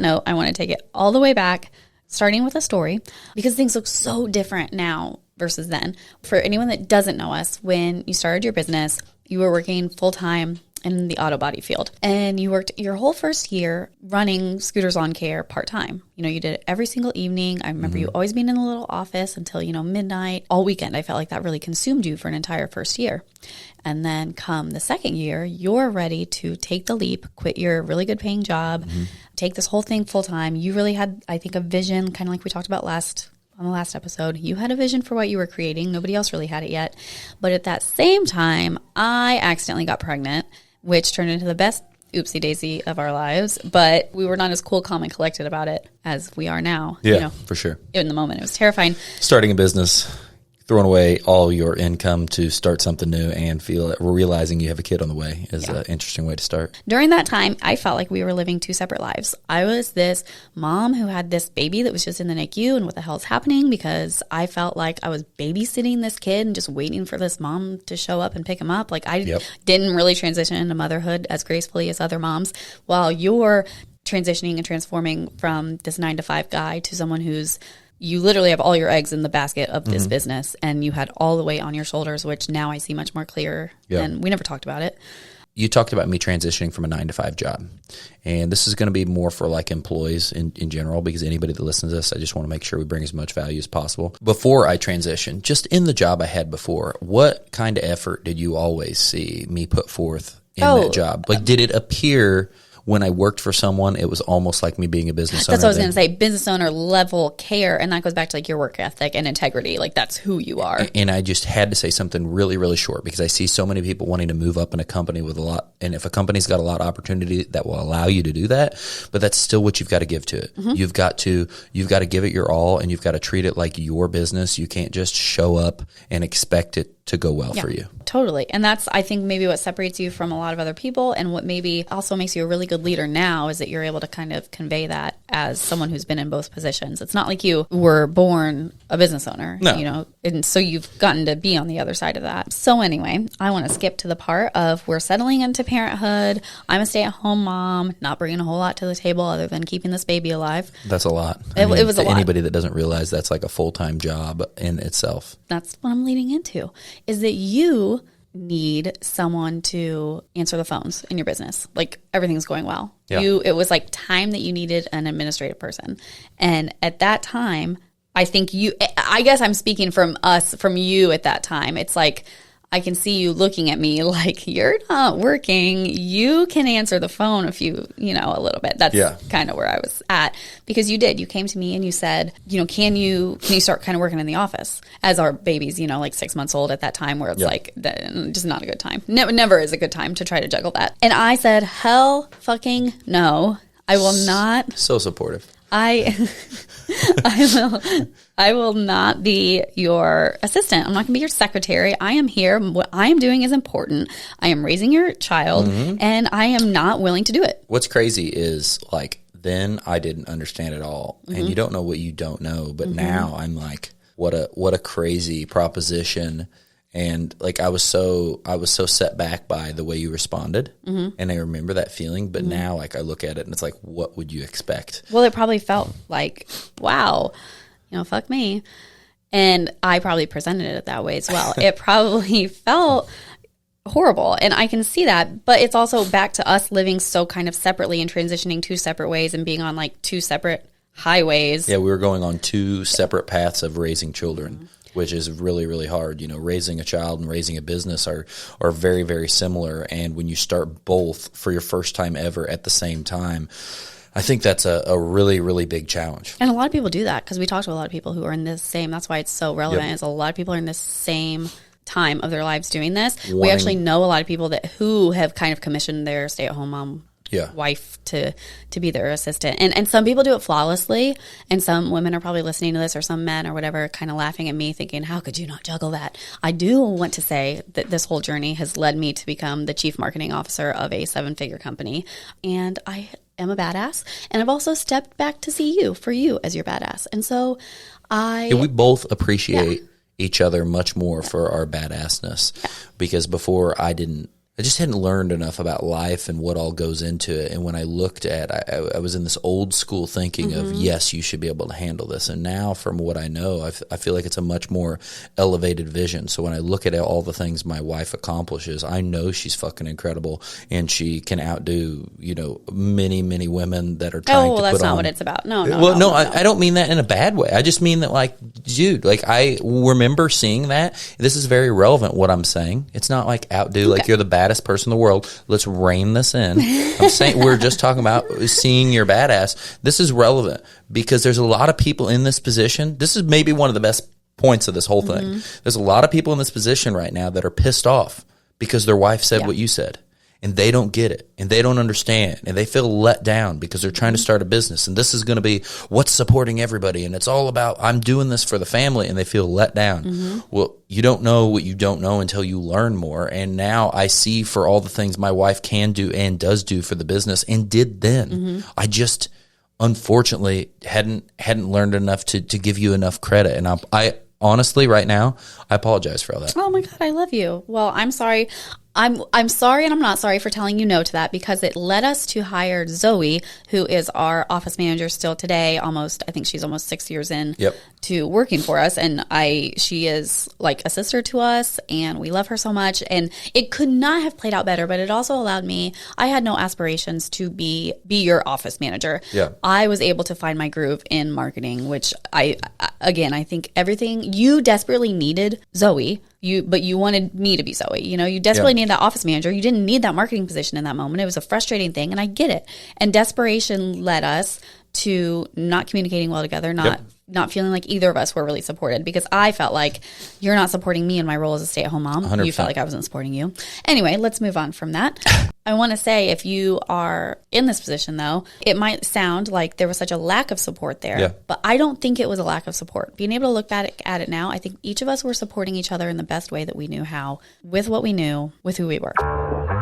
note, I want to take it all the way back, starting with a story, because things look so different now versus then. For anyone that doesn't know us, when you started your business, you were working full-time in the auto body field, and you worked your whole first year running Scooters Lawn Care part-time. You know, you did it every single evening. I remember you always being in a little office until, midnight, all weekend. I felt like that really consumed you for an entire first year. And then come the second year, you're ready to take the leap, quit your really good paying job, take this whole thing full-time. You really had, I think, a vision, kind of like we talked about on the last episode. You had a vision for what you were creating. Nobody else really had it yet. But at that same time, I accidentally got pregnant, which turned into the best oopsie daisy of our lives. But we were not as cool, calm, and collected about it as we are now. Yeah, for sure. In the moment, it was terrifying. Starting a business, throwing away all your income to start something new and realizing you have a kid on the way is an interesting way to start. During that time, I felt like we were living two separate lives. I was this mom who had this baby that was just in the NICU, and what the hell is happening? Because I felt like I was babysitting this kid and just waiting for this mom to show up and pick him up. Like I didn't really transition into motherhood as gracefully as other moms, while you're transitioning and transforming from this 9-to-5 guy to someone who's you literally have all your eggs in the basket of this business, and you had all the weight on your shoulders, which now I see much more clear. And we never talked about it. You talked about me transitioning from a 9-to-5 job. And this is going to be more for like employees in general, because anybody that listens to this, I just want to make sure we bring as much value as possible. Before I transitioned, just in the job I had before, what kind of effort did you always see me put forth in that job? Like, did it appear when I worked for someone, it was almost like me being a business owner? That's what I was going to say, business owner level care. And that goes back to like your work ethic and integrity. Like that's who you are. And I just had to say something really, really short, because I see so many people wanting to move up in a company with a lot. And if a company's got a lot of opportunity, that will allow you to do that. But that's still what you've got to give to it. You've got to give it your all, and you've got to treat it like your business. You can't just show up and expect it to go well for you. Totally. And that's, I think, maybe what separates you from a lot of other people, and what maybe also makes you a really good leader now is that you're able to kind of convey that as someone who's been in both positions. It's not like you were born a business owner, and so you've gotten to be on the other side of that. So anyway, I want to skip to the part of we're settling into parenthood. I'm a stay-at-home mom, not bringing a whole lot to the table other than keeping this baby alive. That's a lot. It was a lot. Anybody that doesn't realize that's like a full-time job in itself. That's what I'm leading into, is that you need someone to answer the phones in your business. Like everything's going well. Yeah. It was like time that you needed an administrative person. And at that time, I guess I'm speaking from you at that time. It's like, I can see you looking at me like, you're not working. You can answer the phone a little bit. That's kind of where I was at, because you came to me and you said, can you start kind of working in the office as our baby's, like 6 months old at that time, where it's like, just not a good time. Never is a good time to try to juggle that. And I said, hell fucking no, I will not. So supportive. I will not be your assistant. I'm not going to be your secretary. I am here. What I am doing is important. I am raising your child, and I am not willing to do it. What's crazy is, like, then I didn't understand it all, and you don't know what you don't know. But now I'm like, what a crazy proposition. And like I was so set back by the way you responded, and I remember that feeling. But now, like, I look at it and it's like, what would you expect? Well, it probably felt like, wow, fuck me, and I probably presented it that way as well. It probably felt horrible, and I can see that. But it's also back to us living so kind of separately and transitioning two separate ways and being on like two separate highways. Yeah, we were going on two separate paths of raising children. Which is really, really hard. Raising a child and raising a business are very, very similar. And when you start both for your first time ever at the same time, I think that's a really, really big challenge. And a lot of people do that, because we talk to a lot of people who are in this same, that's why it's so relevant, is a lot of people are in this same time of their lives doing this. We actually know a lot of people who have kind of commissioned their stay-at-home mom wife to be their assistant. And some people do it flawlessly, and some women are probably listening to this, or some men or whatever, kind of laughing at me thinking, how could you not juggle that? I do want to say that this whole journey has led me to become the chief marketing officer of a 7-figure company, and I am a badass, and I've also stepped back to see you for you as your badass. And so we both appreciate each other much more for our badassness, because before I didn't I just hadn't learned enough about life and what all goes into it. And when I looked at, I was in this old school thinking of, yes, you should be able to handle this. And now from what I know, I feel like it's a much more elevated vision. So when I look at all the things my wife accomplishes, I know she's fucking incredible, and she can outdo, many, many women that are trying to put on. That's not what it's about. No. I don't mean that in a bad way. I just mean that, like, dude, like, I remember seeing that. This is very relevant, what I'm saying. It's not like outdo, like you're the baddest person in the world. Let's rein this in. I'm saying we're just talking about seeing your badass. This is relevant because there's a lot of people in this position. This is maybe one of the best points of this whole thing. There's a lot of people in this position right now that are pissed off because their wife said what you said. And they don't get it, and they don't understand, and they feel let down because they're trying to start a business. And this is going to be what's supporting everybody, and it's all about, I'm doing this for the family, and they feel let down. Well, you don't know what you don't know until you learn more. And now I see for all the things my wife can do and does do for the business and did then. I just, unfortunately, hadn't learned enough to give you enough credit. And I honestly, right now, I apologize for all that. Oh my God, I love you. Well, I'm sorry. I'm sorry, and I'm not sorry for telling you no to that, because it led us to hire Zoe, who is our office manager still today. I think she's almost 6 years in to working for us, and she is like a sister to us, and we love her so much. And it could not have played out better, but it also allowed me. I had no aspirations to be your office manager. Yeah, I was able to find my groove in marketing, which I think everything you desperately needed Zoe. But you wanted me to be Zoe. You desperately needed that office manager. You didn't need that marketing position in that moment. It was a frustrating thing, and I get it. And desperation led us to not communicating well together, not feeling like either of us were really supported, because I felt like you're not supporting me in my role as a stay-at-home mom. 100%. You felt like I wasn't supporting you. Anyway, let's move on from that. I want to say, if you are in this position, though, it might sound like there was such a lack of support there, but I don't think it was a lack of support. Being able to look back at it now, I think each of us were supporting each other in the best way that we knew how, with what we knew, with who we were.